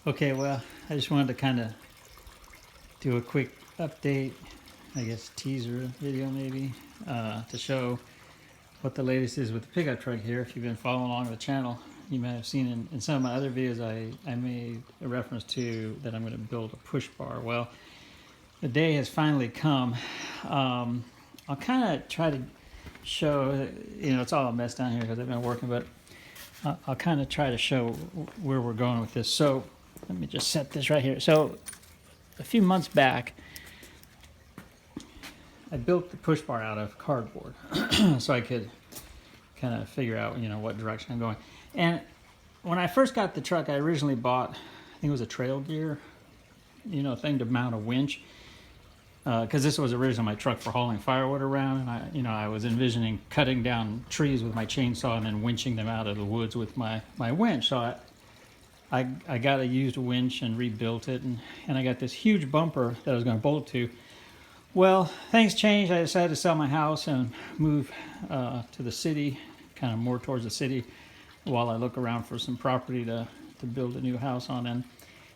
Okay, well, I just wanted to kind of do a quick update, I guess teaser video maybe, to show what the latest is with the pickup truck here. If you've been following along the channel, you might have seen in some of my other videos I made a reference to that I'm going to build a push bar. Well, the day has finally come. I'll kind of try to show, it's all a mess down here because I've been working, but I'll kind of try to show where we're going with this. So let me just set this right here. So a few months back, I built the push bar out of cardboard so I could kind of figure out, what direction I'm going. And when I first got the truck, I originally bought, I think it was a trail gear, thing to mount a winch. Because this was originally my truck for hauling firewood around, and I was envisioning cutting down trees with my chainsaw and then winching them out of the woods with my winch. So I got a used winch and rebuilt it, and I got this huge bumper that I was going to bolt to. Well, things changed. I decided to sell my house and move to the city, kind of more towards the city, while I look around for some property to build a new house on. And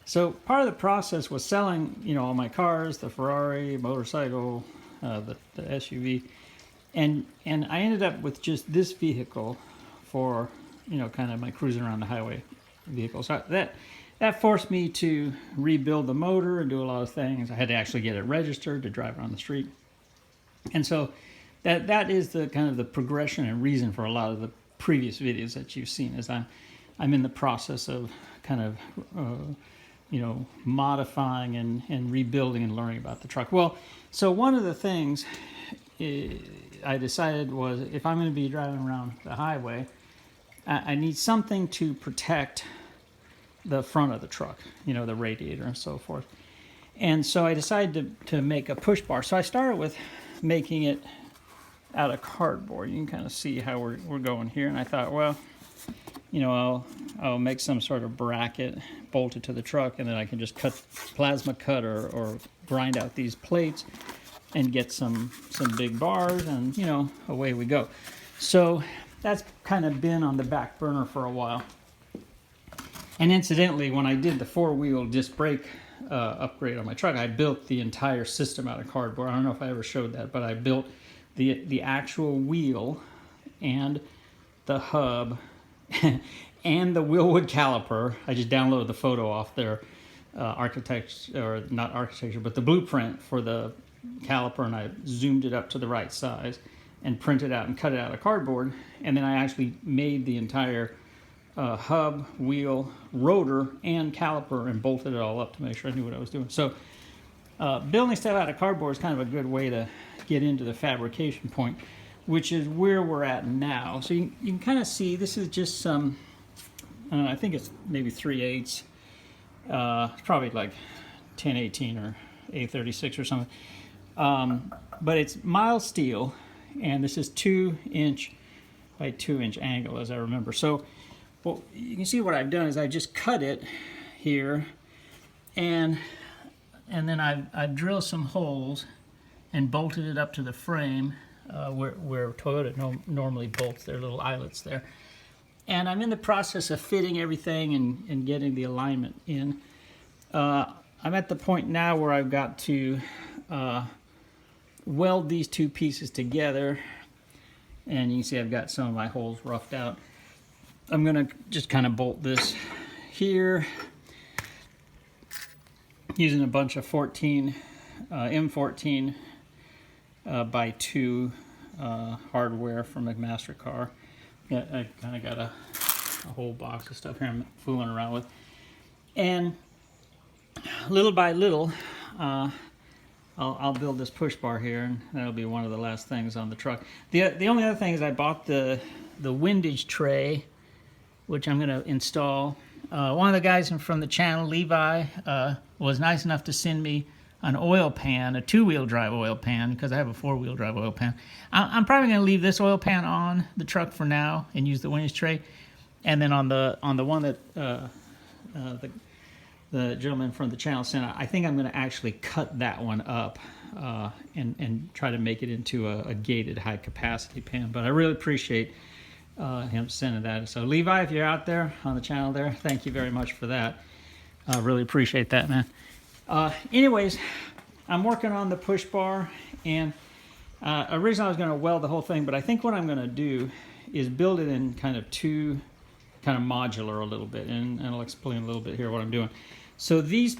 so part of the process was selling, all my cars, the Ferrari, motorcycle, the SUV, and I ended up with just this vehicle for, kind of my cruising around the highway vehicle. So that forced me to rebuild the motor and do a lot of things. I had to actually get it registered to drive around the street. And so that is the kind of the progression and reason for a lot of the previous videos that you've seen, is I'm in the process of kind of modifying and rebuilding and learning about the truck. Well, so one of the things I decided was, if I'm going to be driving around the highway, I need something to protect the front of the truck, the radiator and so forth. And so I decided to make a push bar. So I started with making it out of cardboard. You can kind of see how we're going here. And I thought, well, I'll make some sort of bracket bolted to the truck, and then I can just plasma cut or grind out these plates and get some big bars, and away we go. So that's kind of been on the back burner for a while. And incidentally, when I did the 4-wheel disc brake upgrade on my truck, I built the entire system out of cardboard. I don't know if I ever showed that, but I built the actual wheel and the hub and the wheelwood caliper. I just downloaded the photo off their architecture, or not architecture, but the blueprint for the caliper, and I zoomed it up to the right size and printed out and cut it out of cardboard. And then I actually made the entire hub, wheel, rotor, and caliper and bolted it all up to make sure I knew what I was doing. So building stuff out of cardboard is kind of a good way to get into the fabrication point, which is where we're at now. So you can kind of see this is just some, I think it's maybe 3/8. It's probably like 1018 or A36 or something. But it's mild steel, and this is 2-inch by 2-inch angle, as I remember. So well, you can see what I've done is I just cut it here, and then I've drilled some holes and bolted it up to the frame where Toyota normally bolts their little eyelets there. And I'm in the process of fitting everything and getting the alignment in. I'm at the point now where I've got to weld these two pieces together, and you can see I've got some of my holes roughed out. I'm gonna just kind of bolt this here using a bunch of M14 by 2 hardware from McMaster-Carr. Yeah, I kind of got a whole box of stuff here I'm fooling around with. And little by little, I'll build this push bar here, and that'll be one of the last things on the truck. The only other thing is I bought the windage tray, which I'm going to install. One of the guys from the channel, Levi, was nice enough to send me an oil pan, a 2-wheel drive oil pan, because I have a 4-wheel drive oil pan. I'm probably going to leave this oil pan on the truck for now and use the windage tray. And then on the one that the gentleman from the channel sent, I think I'm going to actually cut that one up and try to make it into a gated high capacity pan. But I really appreciate him sending that. So Levi, if you're out there on the channel there, thank you very much for that. I really appreciate that, man. Anyways, I'm working on the push bar, and originally I was going to weld the whole thing, but I think what I'm going to do is build it in kind of modular a little bit, and I'll explain a little bit here what I'm doing. So this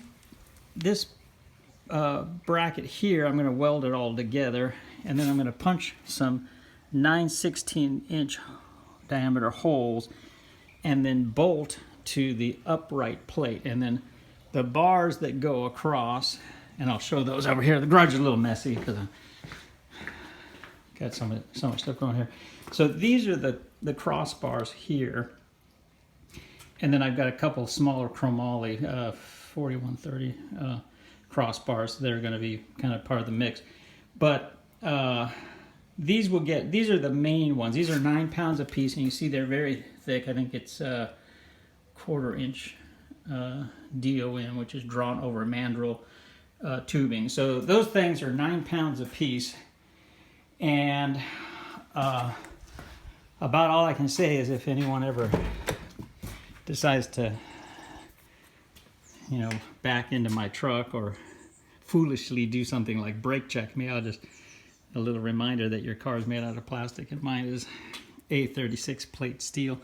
bracket here, I'm going to weld it all together, and then I'm going to punch some 9/16" diameter holes, and then bolt to the upright plate, and then the bars that go across, and I'll show those over here. The garage is a little messy because I got so much stuff going here. So these are the crossbars here, and then I've got a couple smaller chromoly 4130 crossbars that are going to be kind of part of the mix. But these are the main ones. These are 9 pounds a piece, and you see they're very thick. I think it's 1/4 inch DOM, which is drawn over mandrel tubing. So those things are 9 pounds a piece, and about all I can say is if anyone ever decides to, back into my truck or foolishly do something like brake check me, I'll just, a little reminder that your car is made out of plastic and mine is A36 plate steel.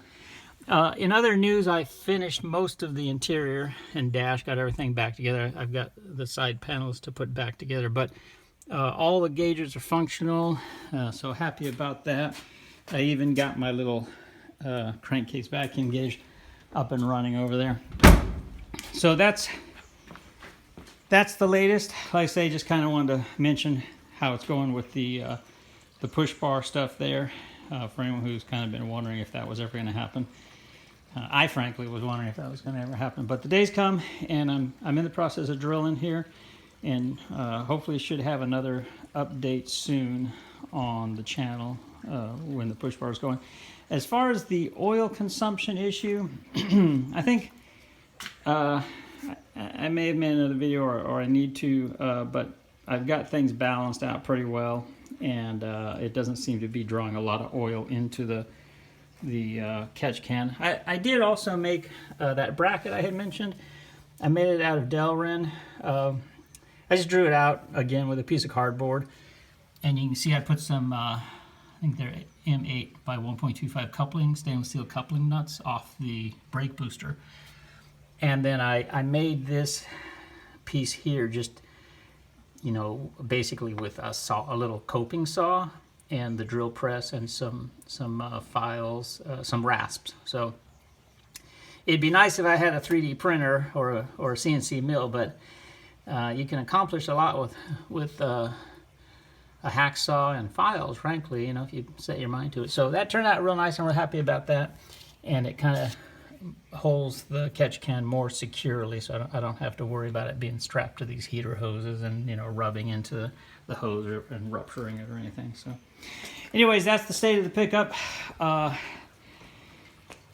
In other news, I finished most of the interior and dash, got everything back together. I've got the side panels to put back together, but all the gauges are functional, so happy about that. I even got my little crankcase vacuum gauge up and running over there. So that's the latest. Like I say, just kind of wanted to mention how it's going with the push bar stuff there, for anyone who's kind of been wondering if that was ever going to happen. I frankly was wondering if that was going to ever happen, but the day's come, and I'm in the process of drilling here, and hopefully should have another update soon on the channel when the push bar is going. As far as the oil consumption issue, I think I may have made another video, or I need to, but I've got things balanced out pretty well, and it doesn't seem to be drawing a lot of oil into the catch can. I did also make that bracket I had mentioned. I made it out of Delrin. I just drew it out again with a piece of cardboard, and you can see I put some I think they're M8 by 1.25 coupling, stainless steel coupling nuts off the brake booster, and then I made this piece here just basically with a little coping saw and the drill press and some files, some rasps. So it'd be nice if I had a 3D printer or a CNC mill, but you can accomplish a lot with a hacksaw and files, frankly, if you set your mind to it. So that turned out real nice, and we're happy about that. And it kind of holds the catch can more securely, so I don't have to worry about it being strapped to these heater hoses and rubbing into the hose and rupturing it or anything. So anyways, that's the state of the pickup.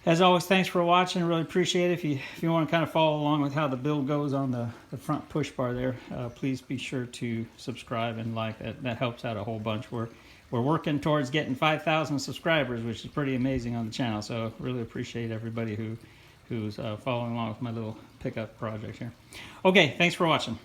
As always, thanks for watching. Really appreciate it. If you want to kind of follow along with how the build goes on the front push bar there, please be sure to subscribe and like. That helps out a whole bunch. We're working towards getting 5,000 subscribers, which is pretty amazing on the channel. So really appreciate everybody who's following along with my little pickup project here. Okay, thanks for watching.